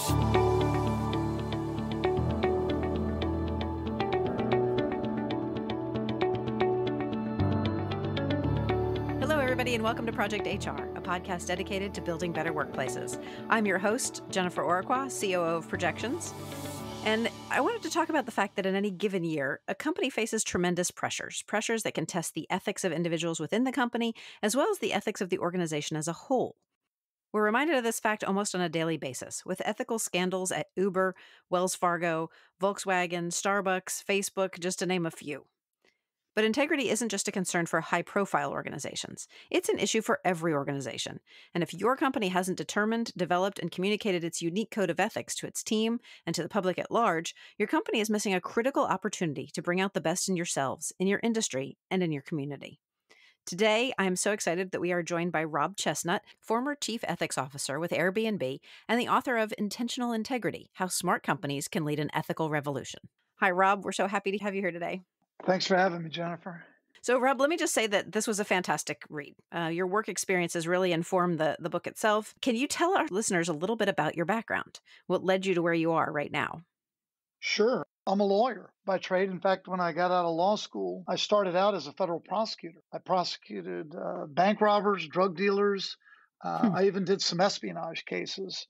Hello, everybody, and welcome to Project HR, a podcast dedicated to building better workplaces. I'm your host, Jennifer Oraqua, COO of Projections. And I wanted to talk about the fact that in any given year, a company faces tremendous pressures that can test the ethics of individuals within the company, as well as the ethics of the organization as a whole. We're reminded of this fact almost on a daily basis, with ethical scandals at Uber, Wells Fargo, Volkswagen, Starbucks, Facebook, just to name a few. But integrity isn't just a concern for high-profile organizations. It's an issue for every organization. And if your company hasn't determined, developed, and communicated its unique code of ethics to its team and to the public at large, your company is missing a critical opportunity to bring out the best in yourselves, in your industry, and in your community. Today, I am so excited that we are joined by Rob Chesnut, former Chief Ethics Officer with Airbnb and the author of Intentional Integrity: How Smart Companies Can Lead an Ethical Revolution. Hi, Rob. We're so happy to have you here today. Thanks for having me, Jennifer. So, Rob, let me just say that this was a fantastic read. Your work experiences really informed the book itself. Can you tell our listeners a little bit about your background? What led you to where you are right now? Sure. I'm a lawyer by trade. In fact, when I got out of law school, I started out as a federal prosecutor. I prosecuted bank robbers, drug dealers. I even did some espionage cases.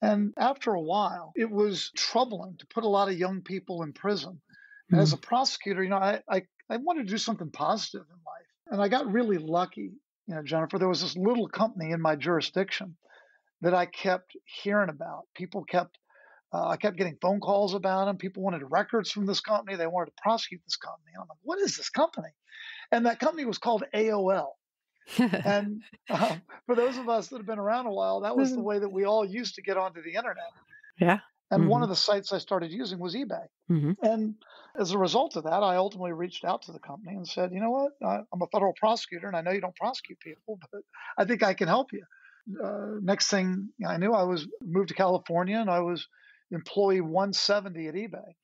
And after a while, it was troubling to put a lot of young people in prison. And as a prosecutor, I wanted to do something positive in life. And I got really lucky, Jennifer. There was this little company in my jurisdiction that I kept hearing about. I kept getting phone calls about them. People wanted records from this company. They wanted to prosecute this company. And I'm like, what is this company? And that company was called AOL. And for those of us that have been around a while, that was the way that we all used to get onto the internet. Yeah. And one of the sites I started using was eBay. And as a result of that, I ultimately reached out to the company and said, you know what, I'm a federal prosecutor and I know you don't prosecute people, but I think I can help you. Next thing I knew, I was moved to California and I was employee 170 at eBay,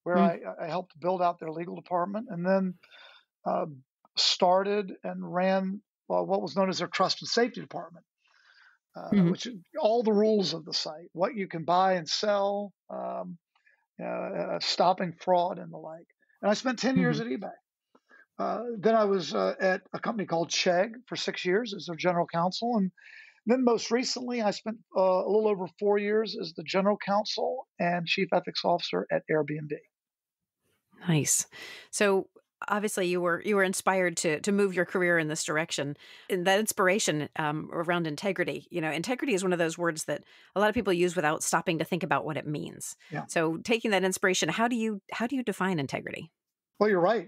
where I helped build out their legal department and then started and ran what was known as their trust and safety department. Which all the rules of the site, what you can buy and sell, stopping fraud and the like. And I spent 10 years at eBay. Then I was at a company called Chegg for 6 years as their general counsel. And then most recently, I spent a little over 4 years as the general counsel and chief ethics officer at Airbnb. Nice. So obviously you were inspired to move your career in this direction. And that inspiration around integrity, integrity is one of those words that a lot of people use without stopping to think about what it means. Yeah. So taking that inspiration, how do you define integrity? Well, you're right.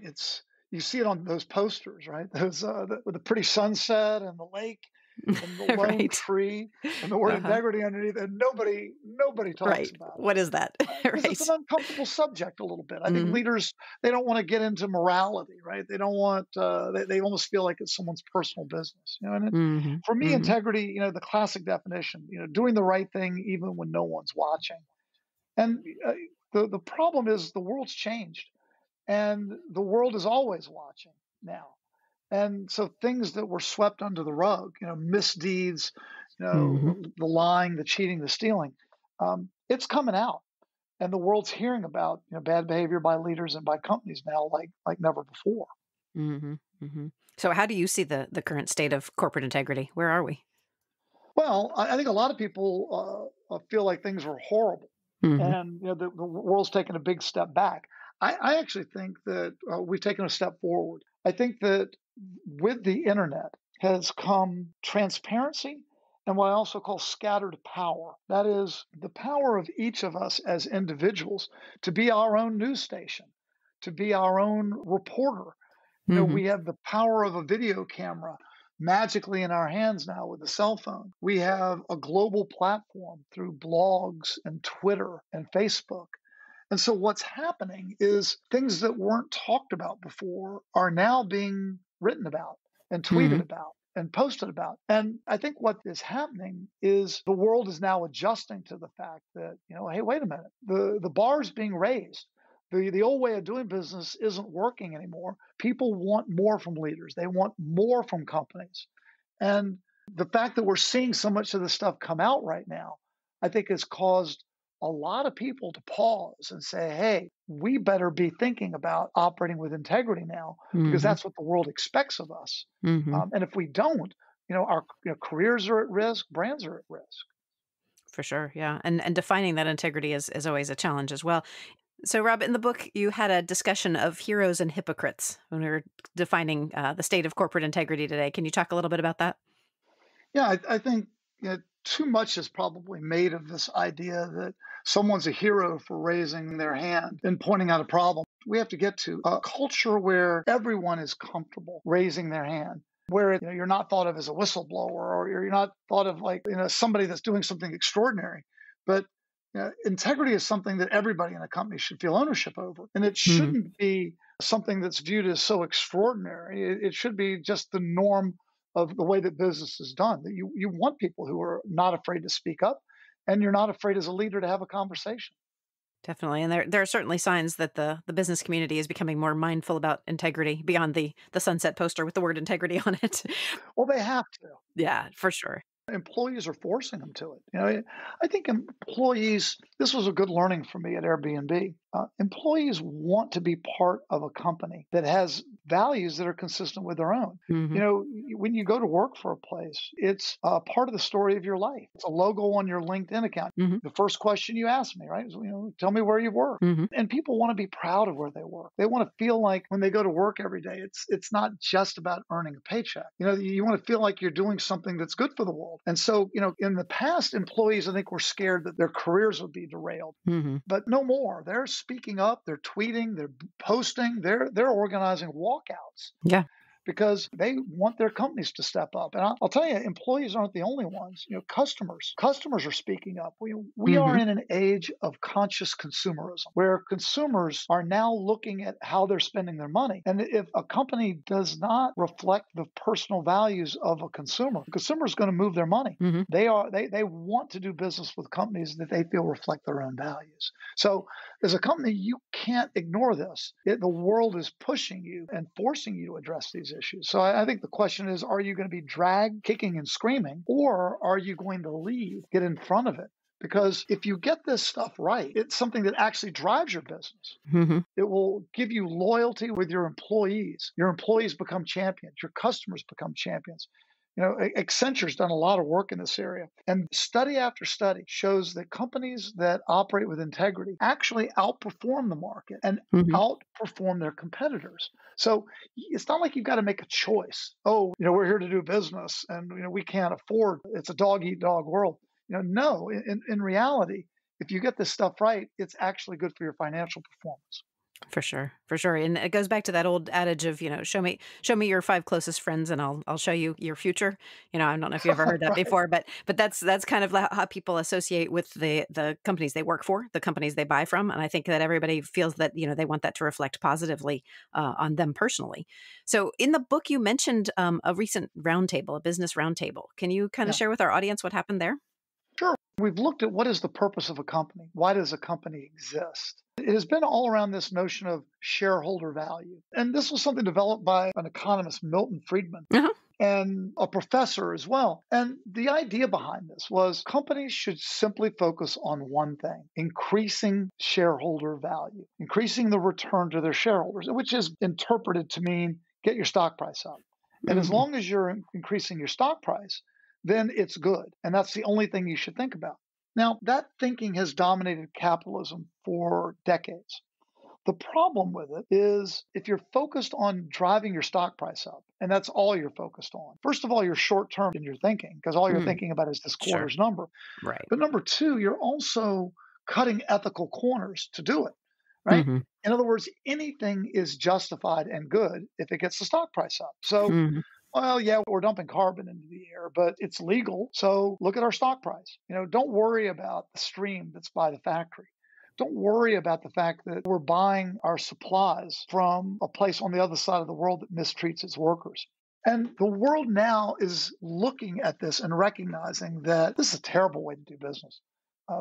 You see it on those posters, right? Those with the pretty sunset and the lake and the lone tree and the word integrity underneath, and nobody talks about it. What is that? Because it's an uncomfortable subject a little bit. I think leaders, they don't want to get into morality, right? They don't want, they almost feel like it's someone's personal business. And for me, integrity, the classic definition, doing the right thing even when no one's watching. And the problem is the world's changed and the world is always watching now. And so things that were swept under the rug, misdeeds, the lying, the cheating, the stealing, it's coming out. And the world's hearing about bad behavior by leaders and by companies now like never before. So how do you see the current state of corporate integrity? Where are we? Well, I think a lot of people feel like things are horrible. And the world's taken a big step back. I actually think that we've taken a step forward. I think that with the internet has come transparency and what I also call scattered power. That is the power of each of us as individuals to be our own news station, to be our own reporter. We have the power of a video camera magically in our hands now with a cell phone. We have a global platform through blogs and Twitter and Facebook. And so what's happening is things that weren't talked about before are now being written about and tweeted about and posted about. And I think what is happening is the world is now adjusting to the fact that, hey, wait a minute, the bar's being raised. The old way of doing business isn't working anymore. People want more from leaders. They want more from companies. And the fact that we're seeing so much of this stuff come out right now, I think has caused a lot of people to pause and say, hey, we better be thinking about operating with integrity now because Hmm. that's what the world expects of us. Hmm. And if we don't, our careers are at risk, brands are at risk. For sure. Yeah. And defining that integrity is always a challenge as well. So, Rob, in the book, you had a discussion of heroes and hypocrites when we were defining the state of corporate integrity today. Can you talk a little bit about that? Yeah, I think too much is probably made of this idea that someone's a hero for raising their hand and pointing out a problem. We have to get to a culture where everyone is comfortable raising their hand, where you're not thought of as a whistleblower or you're not thought of like somebody that's doing something extraordinary. But integrity is something that everybody in a company should feel ownership over, and it Hmm. shouldn't be something that's viewed as so extraordinary. It should be just the norm of the way that business is done. That you want people who are not afraid to speak up, and you're not afraid as a leader to have a conversation. Definitely. And there are certainly signs that the business community is becoming more mindful about integrity beyond the sunset poster with the word integrity on it. Well, they have to. Yeah, for sure. Employees are forcing them to it. I think employees. This was a good learning for me at Airbnb. Employees want to be part of a company that has values that are consistent with their own. Hmm. When you go to work for a place, it's part of the story of your life. It's a logo on your LinkedIn account. Hmm. The first question you ask me, right, is, tell me where you work. Hmm. And people want to be proud of where they work. They want to feel like when they go to work every day, it's not just about earning a paycheck. You want to feel like you're doing something that's good for the world. And so, in the past, employees, I think, were scared that their careers would be derailed. Hmm. But no more. They're speaking up, they're tweeting, they're posting, they're organizing walkouts Yeah. because they want their companies to step up. And I'll tell you, employees aren't the only ones. Customers are speaking up. We are Hmm. in an age of conscious consumerism where consumers are now looking at how they're spending their money. And if a company does not reflect the personal values of a consumer, the consumer is going to move their money. Hmm. They want to do business with companies that they feel reflect their own values. So as a company, you can't ignore this. The world is pushing you and forcing you to address these issues. So I think the question is, are you going to be dragged kicking and screaming, or are you going to lead, get in front of it? Because if you get this stuff right, it's something that actually drives your business. Hmm. It will give you loyalty with your employees. Your employees become champions. Your customers become champions. Accenture's done a lot of work in this area. And study after study shows that companies that operate with integrity actually outperform the market and Hmm. outperform their competitors. So it's not like you've got to make a choice. Oh, we're here to do business and we can't afford, it's a dog eat dog world. No, in reality, if you get this stuff right, it's actually good for your financial performance. For sure. For sure. And it goes back to that old adage of, show me your five closest friends and I'll show you your future. I don't know if you ever heard that Right. before, but that's kind of how people associate with the companies they work for, the companies they buy from. And I think that everybody feels that, they want that to reflect positively on them personally. So in the book, you mentioned a recent roundtable, a business roundtable. Can you kind of Yeah. share with our audience what happened there? Sure. We've looked at what is the purpose of a company? Why does a company exist? It has been all around this notion of shareholder value. And this was something developed by an economist, Milton Friedman, Uh-huh. and a professor as well. And the idea behind this was companies should simply focus on one thing: increasing shareholder value, increasing the return to their shareholders, which is interpreted to mean get your stock price up. And as Hmm. long as you're increasing your stock price, then it's good. And that's the only thing you should think about. Now, that thinking has dominated capitalism for decades. The problem with it is if you're focused on driving your stock price up, and that's all you're focused on, first of all, you're short term in your thinking because all you're Mm. thinking about is this Sure. quarter's number. Right. But number two, you're also cutting ethical corners to do it, right? Hmm. In other words, anything is justified and good if it gets the stock price up. So Hmm. well, yeah, we're dumping carbon into the air, but it's legal. So look at our stock price. Don't worry about the stream that's by the factory. Don't worry about the fact that we're buying our supplies from a place on the other side of the world that mistreats its workers. And the world now is looking at this and recognizing that this is a terrible way to do business.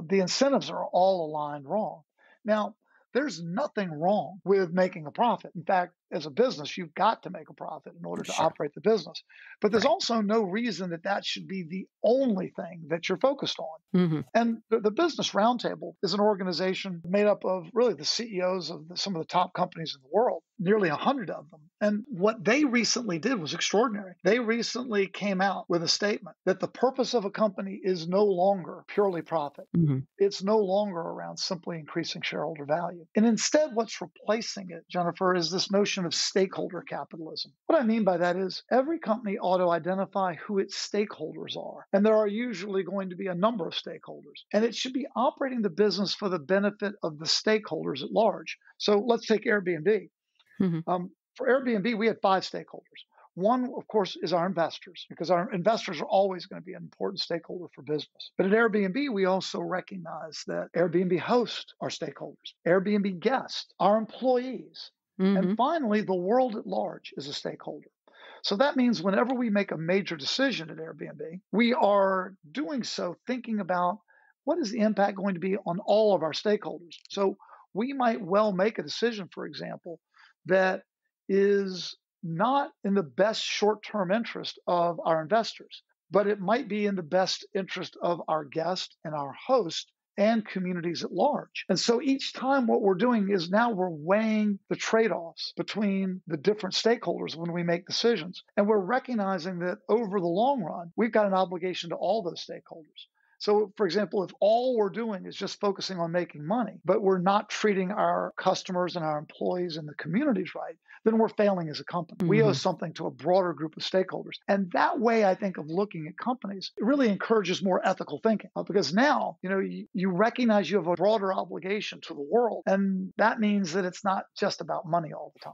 The incentives are all aligned wrong. Now, there's nothing wrong with making a profit. In fact, as a business, you've got to make a profit in order to Sure. operate the business. But there's Right. also no reason that that should be the only thing that you're focused on. Hmm. And the Business Roundtable is an organization made up of really the CEOs of some of the top companies in the world, nearly 100 of them. And what they recently did was extraordinary. They recently came out with a statement that the purpose of a company is no longer purely profit. Hmm. It's no longer around simply increasing shareholder value. And instead, what's replacing it, Jennifer, is this notion of stakeholder capitalism. What I mean by that is every company ought to identify who its stakeholders are. And there are usually going to be a number of stakeholders. And it should be operating the business for the benefit of the stakeholders at large. So let's take Airbnb. Hmm. For Airbnb, we had 5 stakeholders. One, of course, is our investors, because our investors are always going to be an important stakeholder for business. But at Airbnb, we also recognize that Airbnb hosts are stakeholders, Airbnb guests, our employees, and Hmm. finally, the world at large is a stakeholder. So that means whenever we make a major decision at Airbnb, we are doing so thinking about what is the impact going to be on all of our stakeholders. So we might well make a decision, for example, that is not in the best short term interest of our investors, but it might be in the best interest of our guest and our host and communities at large. And so each time what we're doing is now we're weighing the trade offs between the different stakeholders when we make decisions. And we're recognizing that over the long run, we've got an obligation to all those stakeholders. So, for example, if all we're doing is just focusing on making money, but we're not treating our customers and our employees and the communities right, then we're failing as a company. We owe Hmm. something to a broader group of stakeholders. And that way, I think, of looking at companies, it really encourages more ethical thinking because now, you recognize you have a broader obligation to the world. And that means that it's not just about money all the time.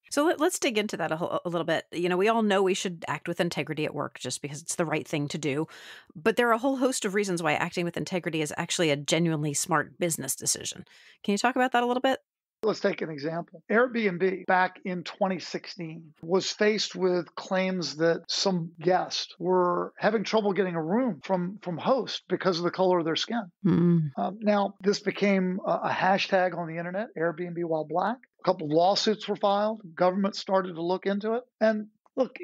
So let's dig into that a little bit. We all know we should act with integrity at work just because it's the right thing to do. But there are a whole host of reasons why acting with integrity is actually a genuinely smart business decision. Can you talk about that a little bit? Let's take an example. Airbnb back in 2016 was faced with claims that some guests were having trouble getting a room from host because of the color of their skin. Mm. Now, this became a hashtag on the internet, Airbnb while black. A couple of lawsuits were filed. Government started to look into it. And look,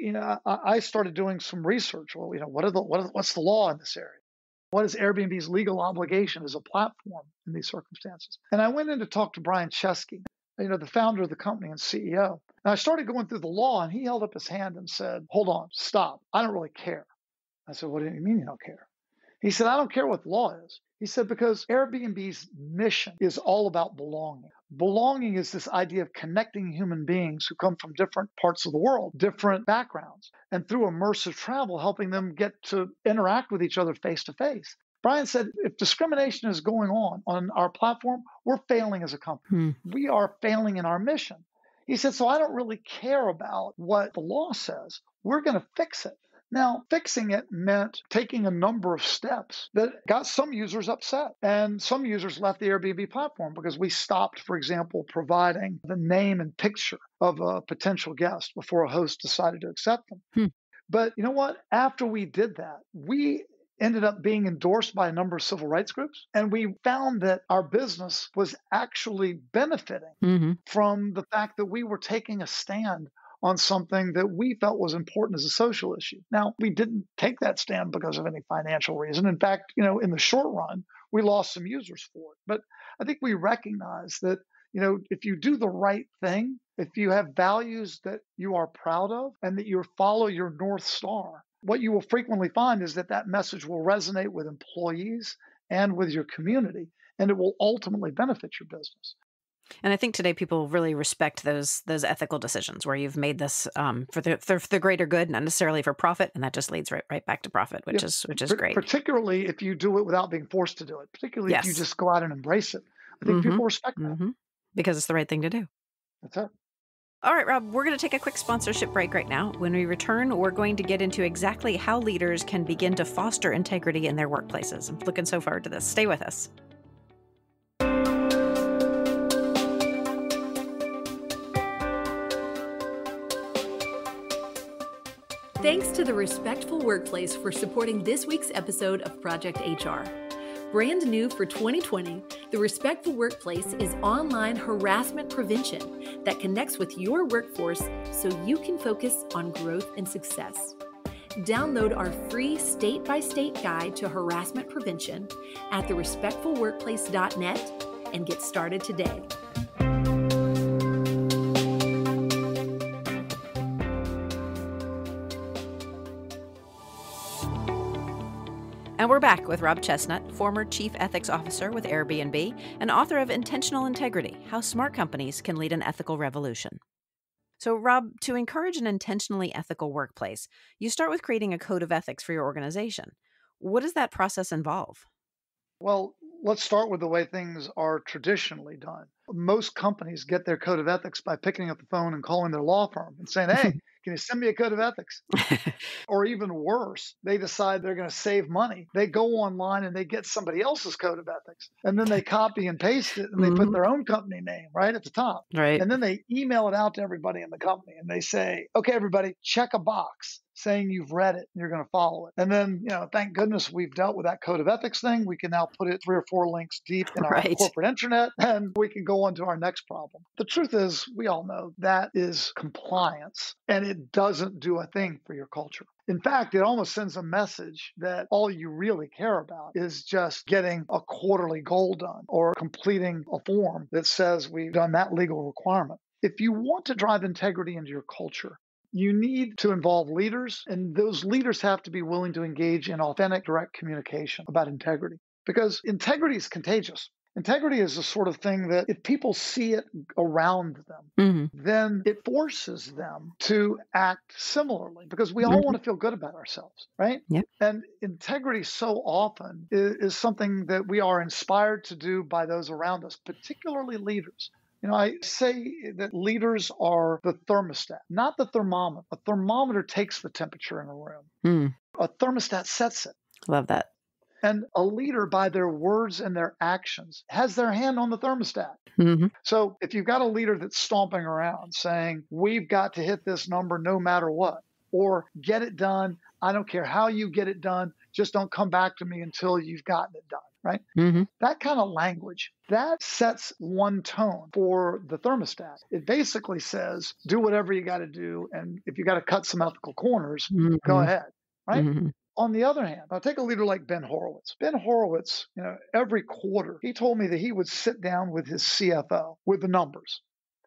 I started doing some research. Well, what's the law in this area? What is Airbnb's legal obligation as a platform in these circumstances? And I went in to talk to Brian Chesnut, the founder of the company and CEO. And I started going through the law, and he held up his hand and said, "Hold on, stop. I don't really care." I said, "What do you mean you don't care?" He said, "I don't care what the law is." He said, "Because Airbnb's mission is all about belonging. Belonging is this idea of connecting human beings who come from different parts of the world, different backgrounds, and through immersive travel, helping them get to interact with each other face to face." Brian said, if discrimination is going on our platform, we're failing as a company. Hmm. We are failing in our mission. He said, so I don't really care about what the law says. We're going to fix it. Now, fixing it meant taking a number of steps that got some users upset. And some users left the Airbnb platform because we stopped, for example, providing the name and picture of a potential guest before a host decided to accept them. Hmm. But you know what? After we did that, we ended up being endorsed by a number of civil rights groups. And we found that our business was actually benefiting Hmm. from the fact that we were taking a stand on something that we felt was important as a social issue. Now, we didn't take that stand because of any financial reason. In fact, in the short run, we lost some users for it. But I think we recognize that, if you do the right thing, if you have values that you are proud of and that you follow your North Star, what you will frequently find is that message will resonate with employees and with your community, and it will ultimately benefit your business. And I think today people really respect those ethical decisions where you've made this for the greater good, not necessarily for profit, and that just leads right back to profit, which is great. Particularly if you do it without being forced to do it. Particularly if you Yes. just go out and embrace it. I think Hmm. people respect that. Hmm. Because it's the right thing to do. That's it. All right, Rob, we're going to take a quick sponsorship break right now. When we return, we're going to get into exactly how leaders can begin to foster integrity in their workplaces. I'm looking so forward to this. Stay with us. Thanks to the Respectful Workplace for supporting this week's episode of Project HR. Brand new for 2020, the Respectful Workplace is online harassment prevention that connects with your workforce so you can focus on growth and success. Download our free state-by-state guide to harassment prevention at therespectfulworkplace.net and get started today. And we're back with Rob Chesnut, former Chief Ethics Officer with Airbnb and author of Intentional Integrity: How Smart Companies Can Lead an Ethical Revolution. So, Rob, to encourage an intentionally ethical workplace, you start with creating a code of ethics for your organization. What does that process involve? Well, let's start with the way things are traditionally done. Most companies get their code of ethics by picking up the phone and calling their law firm and saying, hey, can you send me a code of ethics? Or even worse, they decide they're going to save money. They go online and they get somebody else's code of ethics. And then they copy and paste it and they put their own company name right at the top. Right. And then they email it out to everybody in the company and they say, okay, everybody, check a box saying you've read it and you're going to follow it. And then, thank goodness we've dealt with that code of ethics thing. We can now put it 3 or 4 links deep in our corporate intranet and we can go on to our next problem. The truth is, we all know that is compliance and it doesn't do a thing for your culture. In fact, it almost sends a message that all you really care about is just getting a quarterly goal done or completing a form that says we've done that legal requirement. If you want to drive integrity into your culture, you need to involve leaders, and those leaders have to be willing to engage in authentic, direct communication about integrity, because integrity is contagious. Integrity is the sort of thing that if people see it around them, then it forces them to act similarly, because we all want to feel good about ourselves, right? Yep. And integrity so often is something that we are inspired to do by those around us, particularly leaders. I say that leaders are the thermostat, not the thermometer. A thermometer takes the temperature in a room. A thermostat sets it. Love that. And a leader, by their words and their actions, has their hand on the thermostat. So if you've got a leader that's stomping around saying, we've got to hit this number no matter what, or get it done, I don't care how you get it done, just don't come back to me until you've gotten it done, right? That kind of language, that sets one tone for the thermostat. It basically says, do whatever you got to do, and if you got to cut some ethical corners, go ahead, right? On the other hand, I'll take a leader like Ben Horowitz. Ben Horowitz, every quarter, he told me that he would sit down with his CFO with the numbers,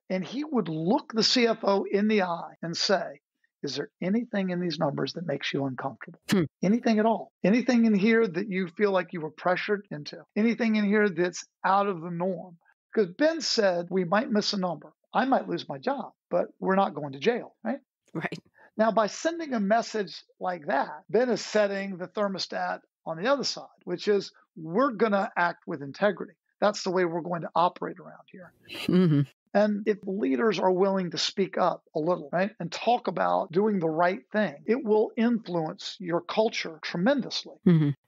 and he would look the CFO in the eye and say, is there anything in these numbers that makes you uncomfortable? Anything at all? Anything in here that you feel like you were pressured into? Anything in here that's out of the norm? Because Ben said we might miss a number. I might lose my job, but we're not going to jail, right? Right. Now, by sending a message like that, Ben is setting the thermostat on the other side, which is we're going to act with integrity. That's the way we're going to operate around here. And if leaders are willing to speak up a little, right, and talk about doing the right thing, it will influence your culture tremendously.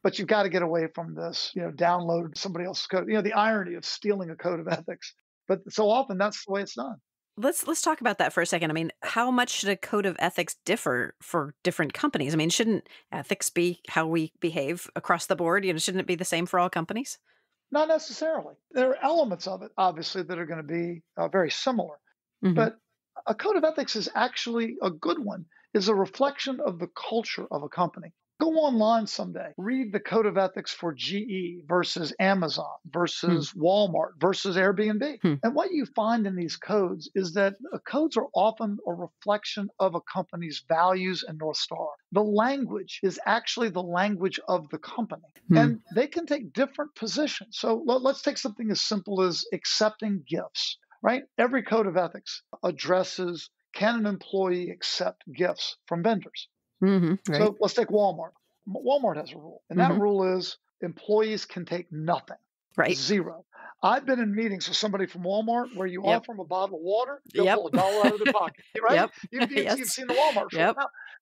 But you've got to get away from this, download somebody else's code. The irony of stealing a code of ethics. But so often that's the way it's done. Let's talk about that for a second. I mean, how much should a code of ethics differ for different companies? I mean, shouldn't ethics be how we behave across the board? Shouldn't it be the same for all companies? Not necessarily. There are elements of it, obviously, that are going to be very similar. But a code of ethics is actually a good one, is a reflection of the culture of a company. Go online someday, read the code of ethics for GE versus Amazon versus Walmart versus Airbnb. And what you find in these codes is that codes are often a reflection of a company's values and North Star. The language is actually the language of the company. And they can take different positions. So let's take something as simple as accepting gifts, right? Every code of ethics addresses, can an employee accept gifts from vendors? Right. So let's take Walmart. Walmart has a rule, and that rule is employees can take nothing. Right. Zero. I've been in meetings with somebody from Walmart where you offer them a bottle of water, they'll pull $1 out of their pocket, right? You've seen the Walmart show.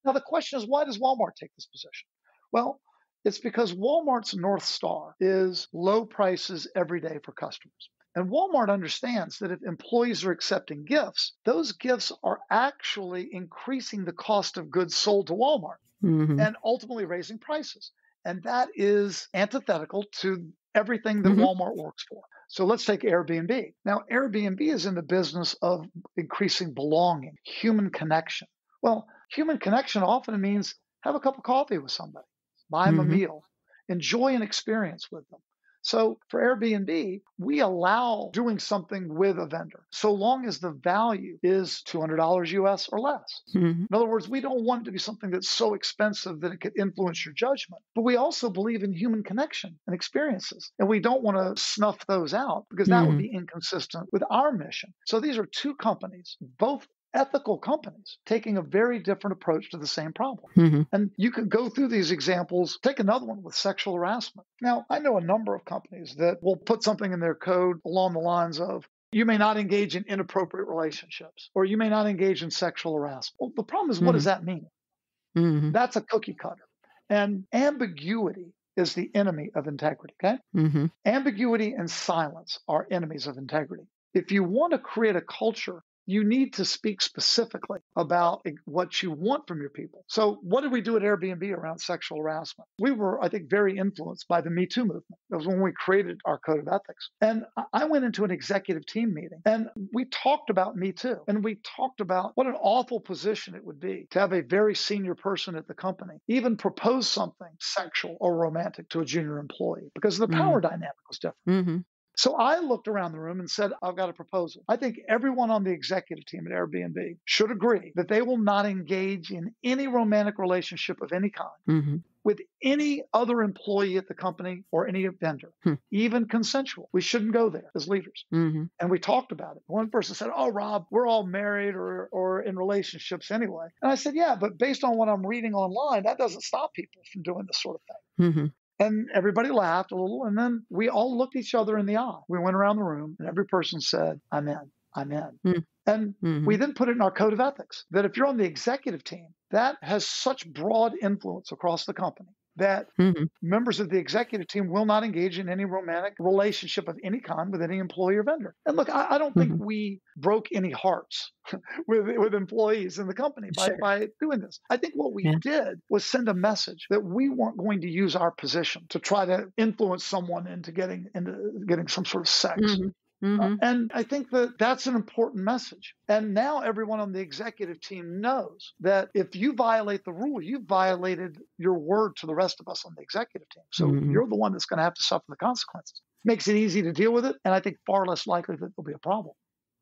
Now, the question is, why does Walmart take this position? Well, it's because Walmart's North Star is low prices every day for customers. And Walmart understands that if employees are accepting gifts, those gifts are actually increasing the cost of goods sold to Walmart and ultimately raising prices. And that is antithetical to everything that Walmart works for. So let's take Airbnb. Now, Airbnb is in the business of increasing belonging, human connection. Well, human connection often means have a cup of coffee with somebody, buy them a meal, enjoy an experience with them. So for Airbnb, we allow doing something with a vendor so long as the value is $200 US or less. In other words, we don't want it to be something that's so expensive that it could influence your judgment. But we also believe in human connection and experiences. And we don't want to snuff those out because that would be inconsistent with our mission. So these are two companies, both ethical companies, taking a very different approach to the same problem. And you can go through these examples. Take another one with sexual harassment. Now, I know a number of companies that will put something in their code along the lines of, you may not engage in inappropriate relationships, or you may not engage in sexual harassment. Well, the problem is, what does that mean? That's a cookie cutter. And ambiguity is the enemy of integrity, okay? Ambiguity and silence are enemies of integrity. If you want to create a culture, you need to speak specifically about what you want from your people. So what did we do at Airbnb around sexual harassment? We were, I think, very influenced by the Me Too movement. That was when we created our code of ethics. And I went into an executive team meeting and we talked about Me Too. And we talked about what an awful position it would be to have a very senior person at the company even propose something sexual or romantic to a junior employee because the power dynamic was different. So I looked around the room and said, I've got a proposal. I think everyone on the executive team at Airbnb should agree that they will not engage in any romantic relationship of any kind with any other employee at the company or any vendor, even consensual. We shouldn't go there as leaders. And we talked about it. One person said, oh, Rob, we're all married or in relationships anyway. And I said, yeah, but based on what I'm reading online, that doesn't stop people from doing this sort of thing. And everybody laughed a little, and then we all looked each other in the eye. We went around the room, and every person said, I'm in, I'm in. And we then put it in our code of ethics that if you're on the executive team, that has such broad influence across the company that members of the executive team will not engage in any romantic relationship of any kind with any employee or vendor. And look, I don't think we broke any hearts with employees in the company by doing this. I think what we did was send a message that we weren't going to use our position to try to influence someone into getting some sort of sex. And I think that that's an important message. And now everyone on the executive team knows that if you violate the rule, you violated your word to the rest of us on the executive team. So you're the one that's going to have to suffer the consequences. Makes it easy to deal with it, and I think far less likely that there'll be a problem.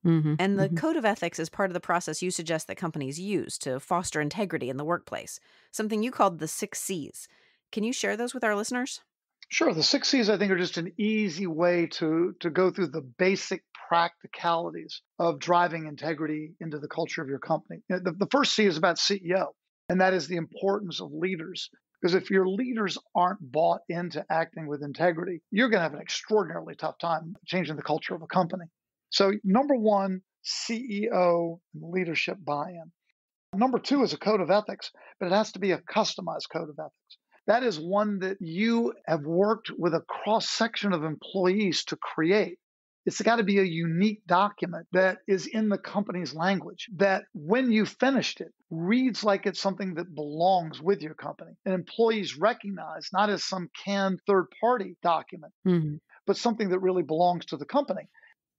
And the code of ethics is part of the process you suggest that companies use to foster integrity in the workplace, something you called the 6 C's. Can you share those with our listeners? Sure. The 6 C's, I think, are just an easy way to go through the basic practicalities of driving integrity into the culture of your company. The first C is about CEO, and that is the importance of leaders. Because if your leaders aren't bought into acting with integrity, you're going to have an extraordinarily tough time changing the culture of a company. So number one, CEO and leadership buy-in. Number 2 is a code of ethics, but it has to be a customized code of ethics. That is one that you have worked with a cross-section of employees to create. It's got to be a unique document that is in the company's language, that when you finished it, reads like it's something that belongs with your company. And employees recognize not as some canned third-party document, but something that really belongs to the company.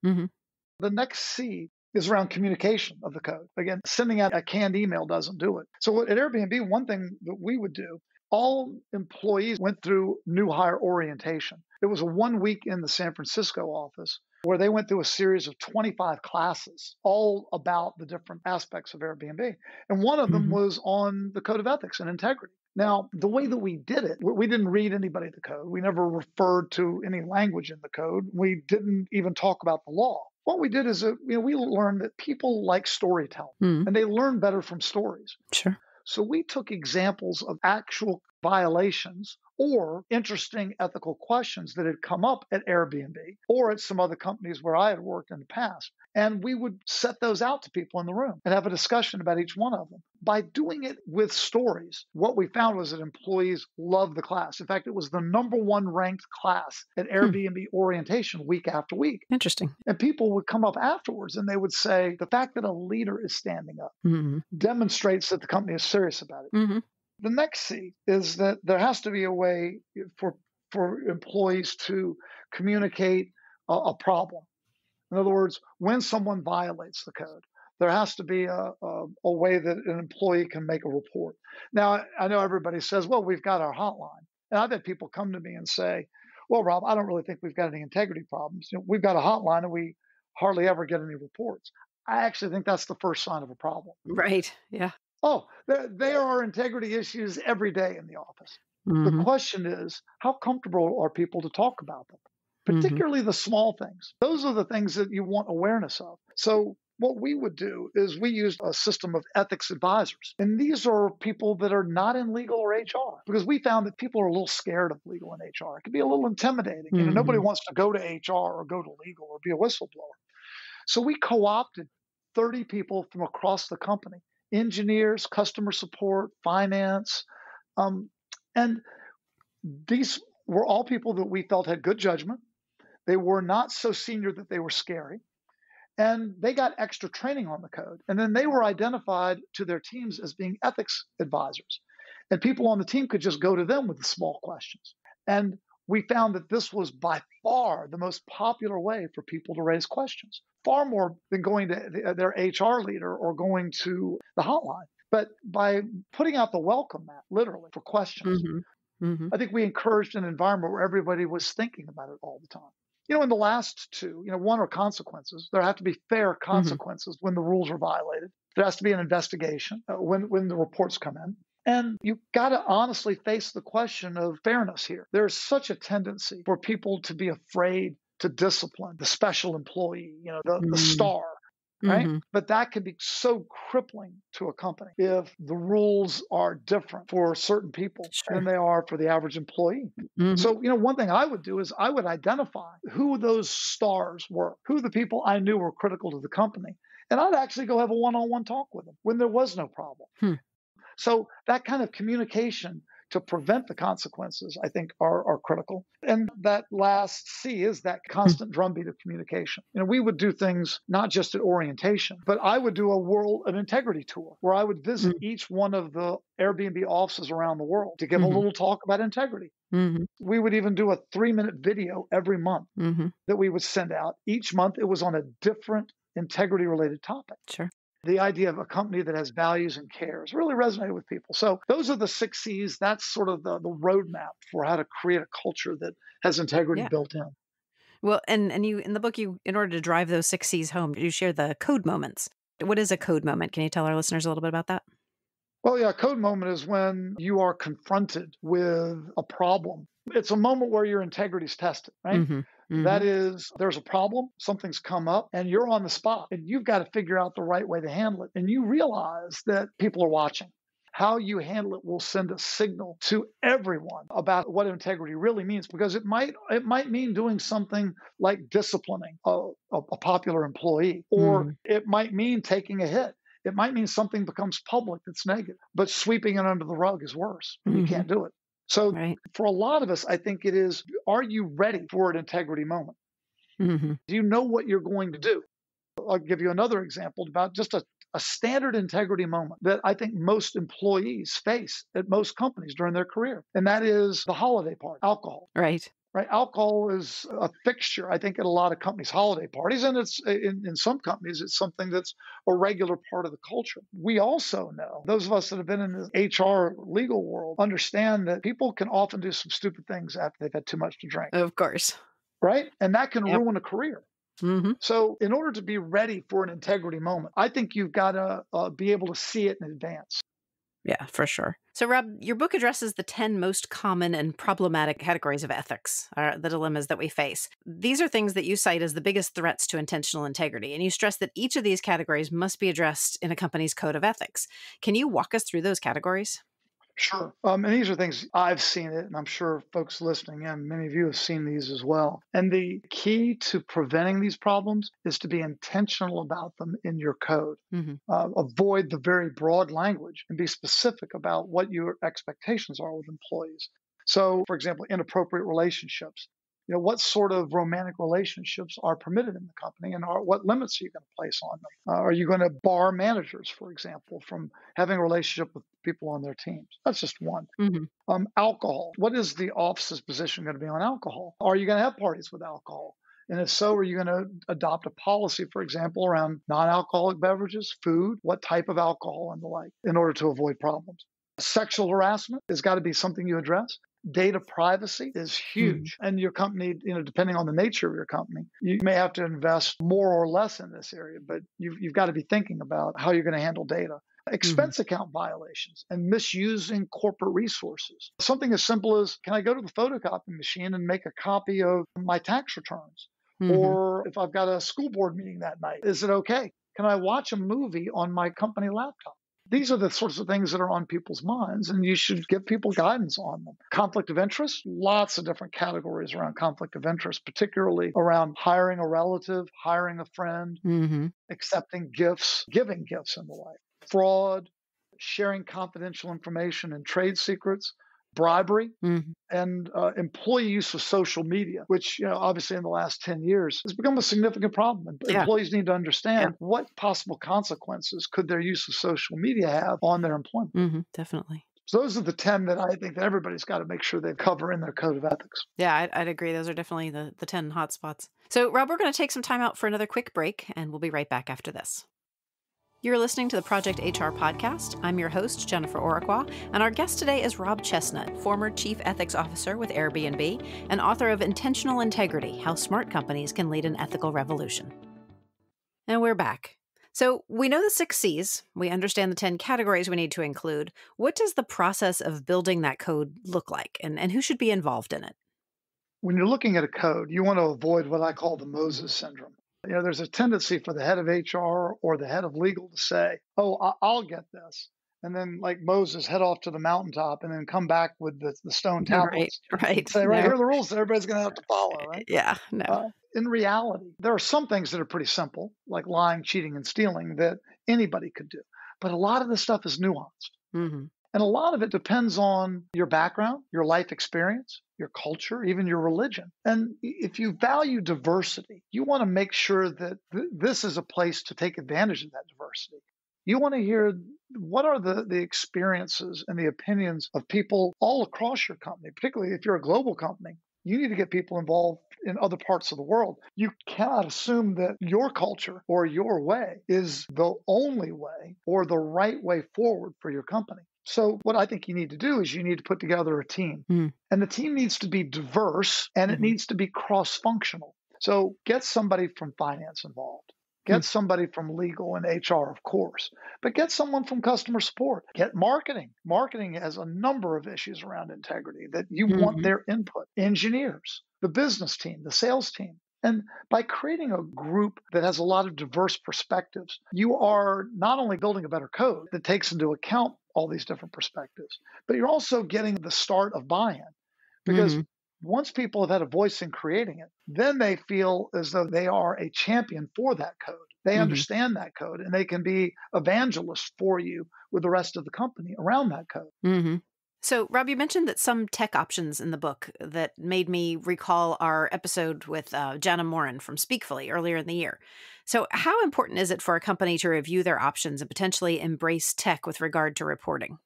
The next C is around communication of the code. Again, sending out a canned email doesn't do it. So at Airbnb, one thing that we would do, all employees went through new hire orientation. It was a 1 week in the San Francisco office where they went through a series of 25 classes, all about the different aspects of Airbnb. And one of them was on the code of ethics and integrity. Now, the way that we did it, we didn't read anybody the code. We never referred to any language in the code. We didn't even talk about the law. What we did is, we learned that people like storytelling, and they learn better from stories. Sure. So we took examples of actual violations or interesting ethical questions that had come up at Airbnb or at some other companies where I had worked in the past. And we would set those out to people in the room and have a discussion about each one of them. By doing it with stories, what we found was that employees loved the class. In fact, it was the number 1 ranked class at Airbnb orientation week after week. Interesting. And people would come up afterwards and they would say, the fact that a leader is standing up demonstrates that the company is serious about it. The next C is that there has to be a way for employees to communicate a problem. In other words, when someone violates the code, there has to be a way that an employee can make a report. Now, I know everybody says, well, we've got our hotline. And I've had people come to me and say, well, Rob, I don't really think we've got any integrity problems. We've got a hotline and we hardly ever get any reports. I actually think that's the first sign of a problem. Right. Yeah. Oh, there are integrity issues every day in the office. The question is, how comfortable are people to talk about them? Particularly the small things. Those are the things that you want awareness of. So what we would do is we used a system of ethics advisors. And these are people that are not in legal or HR, because we found that people are a little scared of legal and HR. It can be a little intimidating. Nobody wants to go to HR or go to legal or be a whistleblower. So we co-opted 30 people from across the company, engineers, customer support, finance, and these were all people that we felt had good judgment. They were not so senior that they were scary. And they got extra training on the code. And then they were identified to their teams as being ethics advisors. And people on the team could just go to them with the small questions. And we found that this was by far the most popular way for people to raise questions, far more than going to their HR leader or going to the hotline. But by putting out the welcome mat, literally, for questions, I think we encouraged an environment where everybody was thinking about it all the time. In the last two, one are consequences. There have to be fair consequences when the rules are violated. There has to be an investigation when the reports come in. And you've got to honestly face the question of fairness here. There's such a tendency for people to be afraid to discipline the special employee, the star, right? But that can be so crippling to a company if the rules are different for certain people than they are for the average employee. So, one thing I would do is I would identify who those stars were, who the people I knew were critical to the company. And I'd actually go have a one-on-one talk with them when there was no problem. So that kind of communication to prevent the consequences, I think, are critical. And that last C is that constant drumbeat of communication. We would do things not just at orientation, but I would do an integrity tour where I would visit each one of the Airbnb offices around the world to give a little talk about integrity. We would even do a 3-minute video every month that we would send out. Each month, it was on a different integrity-related topic. Sure. The idea of a company that has values and cares really resonated with people. So those are the 6 C's. That's sort of the roadmap for how to create a culture that has integrity built in. Well, and you in the book, in order to drive those 6 C's home, you share the code moments. What is a code moment? Can you tell our listeners a little bit about that? Well, yeah, a code moment is when you are confronted with a problem. It's a moment where your integrity is tested, right? That is, there's a problem, something's come up, and you're on the spot, and you've got to figure out the right way to handle it. And you realize that people are watching. How you handle it will send a signal to everyone about what integrity really means, because it might mean doing something like disciplining a popular employee, or it might mean taking a hit. It might mean something becomes public that's negative, but sweeping it under the rug is worse. You can't do it. So for a lot of us, I think it is, are you ready for an integrity moment? Do you know what you're going to do? I'll give you another example about just a standard integrity moment that I think most employees face at most companies during their career. And that is the holiday party, alcohol. Right. Alcohol is a fixture, I think, at a lot of companies' holiday parties. And it's in some companies, it's something that's a regular part of the culture. We also know, those of us that have been in the HR legal world understand that people can often do some stupid things after they've had too much to drink. Of course. Right? And that can ruin a career. So in order to be ready for an integrity moment, I think you've got to be able to see it in advance. Yeah, for sure. So, Rob, your book addresses the 10 most common and problematic categories of ethics, the dilemmas that we face. These are things that you cite as the biggest threats to intentional integrity, and you stress that each of these categories must be addressed in a company's code of ethics. Can you walk us through those categories? Sure. And these are things I've seen it, and I'm sure folks listening in, many of you have seen these as well. And the key to preventing these problems is to be intentional about them in your code. Avoid the very broad language and be specific about what your expectations are with employees. So, for example, inappropriate relationships. What sort of romantic relationships are permitted in the company, and what limits are you going to place on them? Are you going to bar managers, for example, from having a relationship with people on their teams? That's just one. Hmm. Alcohol. What is the office's position going to be on alcohol? Are you going to have parties with alcohol? And if so, are you going to adopt a policy, for example, around non-alcoholic beverages, food, what type of alcohol and the like, in order to avoid problems? Sexual harassment has got to be something you address. Data privacy is huge. And your company, depending on the nature of your company, you may have to invest more or less in this area, but you've got to be thinking about how you're going to handle data. Expense account violations and misusing corporate resources. Something as simple as, can I go to the photocopy machine and make a copy of my tax returns? Or if I've got a school board meeting that night, is it okay? Can I watch a movie on my company laptop? These are the sorts of things that are on people's minds, and you should give people guidance on them. Conflict of interest, lots of different categories around conflict of interest, particularly around hiring a relative, hiring a friend, accepting gifts, giving gifts, and the like. Fraud, sharing confidential information and trade secrets, bribery, and employee use of social media, which, obviously in the last 10 years has become a significant problem. Employees need to understand what possible consequences could their use of social media have on their employment. Definitely. So those are the 10 that I think that everybody's got to make sure they cover in their code of ethics. Yeah, I'd agree. Those are definitely the 10 hot spots. So, Rob, we're going to take some time out for another quick break, and we'll be right back after this. You're listening to the Project HR podcast. I'm your host, Jennifer Oraqua, and our guest today is Rob Chesnut, former Chief Ethics Officer with Airbnb and author of Intentional Integrity: How Smart Companies Can Lead an Ethical Revolution. And we're back. So we know the 6 C's. We understand the 10 categories we need to include. What does the process of building that code look like, and who should be involved in it? When you're looking at a code, you want to avoid what I call the Moses syndrome. There's a tendency for the head of HR or the head of legal to say, oh, I'll get this. And then, like Moses, head off to the mountaintop and then come back with the stone tablets. Right. Say, here are the rules that everybody's going to have to follow, right? Yeah, no. In reality, there are some things that are pretty simple, like lying, cheating, and stealing, that anybody could do. But a lot of this stuff is nuanced. And a lot of it depends on your background, your life experience, your culture, even your religion. And if you value diversity, you want to make sure that this is a place to take advantage of that diversity. You want to hear what are the experiences and the opinions of people all across your company, particularly if you're a global company. You need to get people involved in other parts of the world. You cannot assume that your culture or your way is the only way or the right way forward for your company. So what I think you need to do is you need to put together a team. And the team needs to be diverse and it needs to be cross-functional. So get somebody from finance involved. Get somebody from legal and HR, of course, but get someone from customer support. Get marketing. Marketing has a number of issues around integrity that you want their input. Engineers, the business team, the sales team. And by creating a group that has a lot of diverse perspectives, you are not only building a better code that takes into account all these different perspectives, but you're also getting the start of buy-in. Because once people have had a voice in creating it, then they feel as though they are a champion for that code. They understand that code and they can be evangelists for you with the rest of the company around that code. So, Rob, you mentioned that some tech options in the book that made me recall our episode with Jana Morin from Speakfully earlier in the year. So how important is it for a company to review their options and potentially embrace tech with regard to reporting?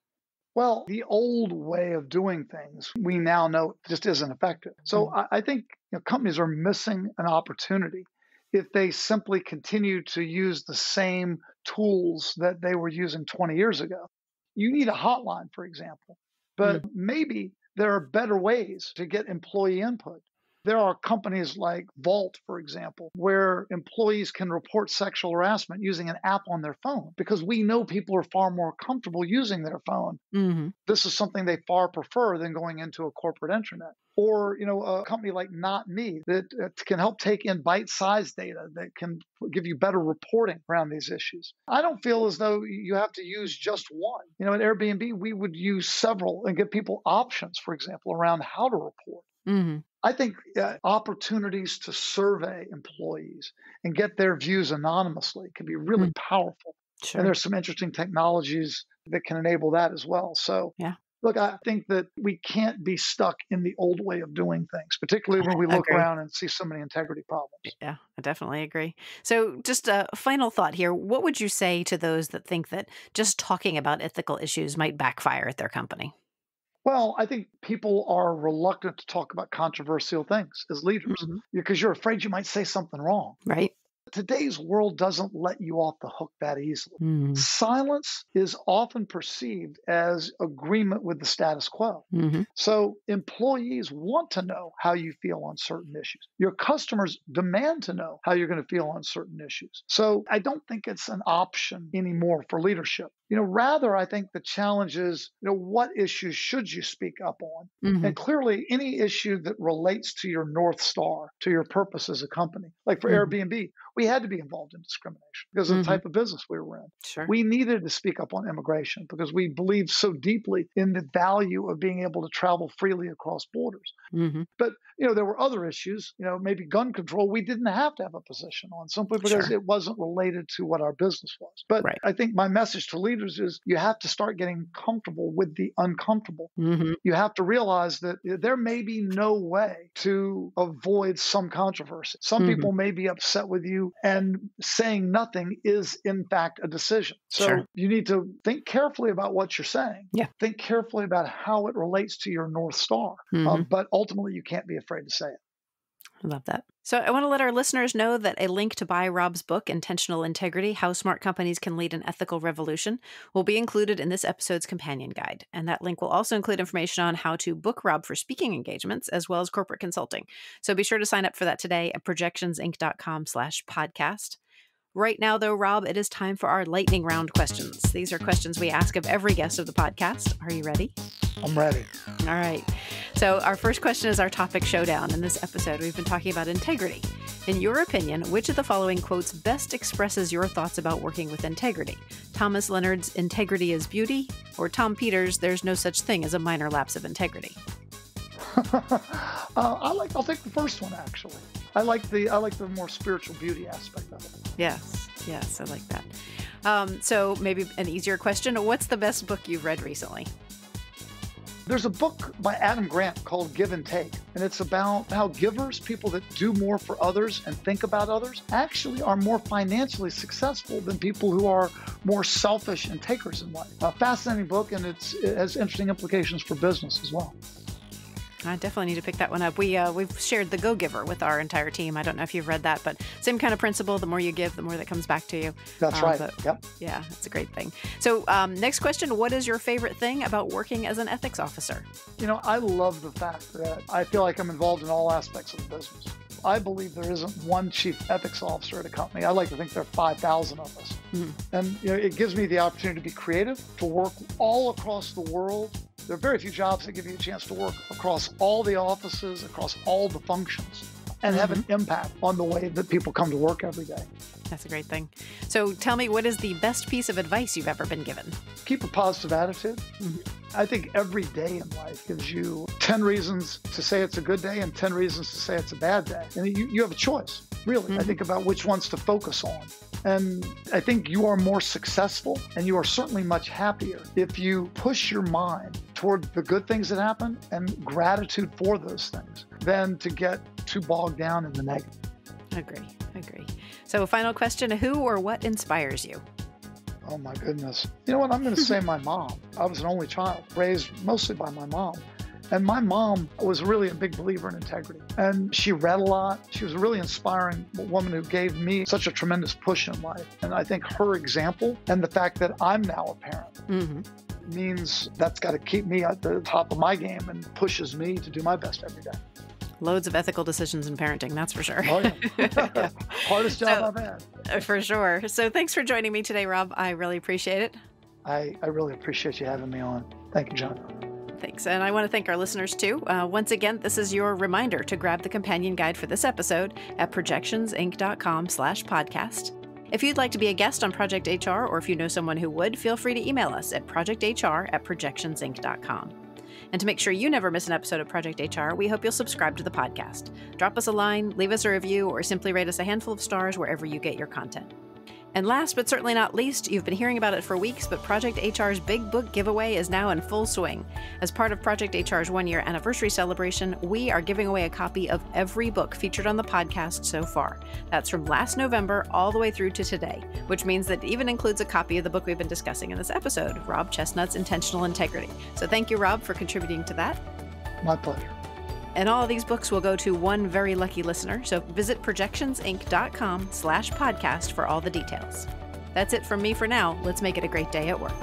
Well, the old way of doing things, we now know just isn't effective. So I think companies are missing an opportunity if they simply continue to use the same tools that they were using 20 years ago. You need a hotline, for example, but maybe there are better ways to get employee input. There are companies like Vault, for example, where employees can report sexual harassment using an app on their phone because we know people are far more comfortable using their phone. This is something they far prefer than going into a corporate intranet. Or, a company like Not Me that can help take in bite-sized data that can give you better reporting around these issues. I don't feel as though you have to use just one. At Airbnb, we would use several and give people options, for example, around how to report. I think opportunities to survey employees and get their views anonymously can be really powerful. And there's some interesting technologies that can enable that as well. So Look, I think that we can't be stuck in the old way of doing things, particularly when we look Agree. around and see so many integrity problems. Yeah, I definitely agree. So just a final thought here. What would you say to those that think that just talking about ethical issues might backfire at their company? Well, I think people are reluctant to talk about controversial things as leaders because you're afraid you might say something wrong. Right. Today's world doesn't let you off the hook that easily. Mm-hmm. Silence is often perceived as agreement with the status quo. Mm-hmm. So employees want to know how you feel on certain issues. Your customers demand to know how you're going to feel on certain issues. So I don't think it's an option anymore for leadership. Rather, I think the challenge is, what issues should you speak up on? Mm-hmm. And clearly, any issue that relates to your North Star, to your purpose as a company, like for Airbnb, we had to be involved in discrimination because of the type of business we were in. Sure. We needed to speak up on immigration because we believed so deeply in the value of being able to travel freely across borders. Mm-hmm. But, there were other issues, maybe gun control, we didn't have to have a position on simply because it wasn't related to what our business was. But I think my message to leaders is you have to start getting comfortable with the uncomfortable. Mm-hmm. You have to realize that there may be no way to avoid some controversy. Some people may be upset with you, and saying nothing is, in fact, a decision. So you need to think carefully about what you're saying. Yeah. Think carefully about how it relates to your North Star. But ultimately, you can't be afraid to say it. I love that. So I want to let our listeners know that a link to buy Rob's book, Intentional Integrity, How Smart Companies Can Lead an Ethical Revolution, will be included in this episode's companion guide. And that link will also include information on how to book Rob for speaking engagements, as well as corporate consulting. So be sure to sign up for that today at projectionsinc.com/podcast. Right now, though, Rob, it is time for our lightning round questions. These are questions we ask of every guest of the podcast. Are you ready? I'm ready. All right. So our first question is our topic showdown. In this episode, we've been talking about integrity. In your opinion, which of the following quotes best expresses your thoughts about working with integrity? Thomas Leonard's "Integrity is beauty," or Tom Peters' "There's no such thing as a minor lapse of integrity"? I'll take the first one, actually. I like the more spiritual beauty aspect of it. Yes, I like that. So maybe an easier question. What's the best book you've read recently? There's a book by Adam Grant called Give and Take, and it's about how givers, people that do more for others and think about others, actually are more financially successful than people who are more selfish and takers in life. A fascinating book, and it has interesting implications for business as well. I definitely need to pick that one up. We've shared The Go-Giver with our entire team. I don't know if you've read that, but same kind of principle. The more you give, the more that comes back to you. That's right. Yep. Yeah, that's a great thing. So next question, what is your favorite thing about working as an ethics officer? I love the fact that I feel like I'm involved in all aspects of the business. I believe there isn't one chief ethics officer at a company. I like to think there are 5,000 of us. And it gives me the opportunity to be creative, to work all across the world. There are very few jobs that give you a chance to work across all the offices, across all the functions, and have an impact on the way that people come to work every day. That's a great thing. So tell me, what is the best piece of advice you've ever been given? Keep a positive attitude. I think every day in life gives you 10 reasons to say it's a good day and 10 reasons to say it's a bad day. And you have a choice, really. I think about which ones to focus on. And I think you are more successful and you are certainly much happier if you push your mind toward the good things that happen and gratitude for those things than to get too bogged down in the negative. Agree. So final question, who or what inspires you? Oh my goodness. You know what? I'm going to say my mom. I was an only child, raised mostly by my mom. And my mom was really a big believer in integrity. And she read a lot. She was a really inspiring woman who gave me such a tremendous push in life. And I think her example and the fact that I'm now a parent means that's got to keep me at the top of my game and pushes me to do my best every day. Loads of ethical decisions in parenting, that's for sure. Oh, yeah. Hardest job I've had. For sure. So thanks for joining me today, Rob. I really appreciate it. I really appreciate you having me on. Thank you, John. Thanks. And I want to thank our listeners, too. Once again, this is your reminder to grab the companion guide for this episode at projectionsinc.com/podcast. If you'd like to be a guest on Project HR, or if you know someone who would, feel free to email us at projecthr@projectionsinc.com. And to make sure you never miss an episode of Project HR, we hope you'll subscribe to the podcast. Drop us a line, leave us a review, or simply rate us a handful of stars wherever you get your content. And last but certainly not least, you've been hearing about it for weeks, but Project HR's Big Book giveaway is now in full swing. As part of Project HR's one-year anniversary celebration, we are giving away a copy of every book featured on the podcast so far. That's from last November all the way through to today, which means that it even includes a copy of the book we've been discussing in this episode, Rob Chesnut's Intentional Integrity. So thank you, Rob, for contributing to that. My pleasure. And all of these books will go to one very lucky listener, so visit projectionsinc.com/podcast for all the details. That's it from me for now. Let's make it a great day at work.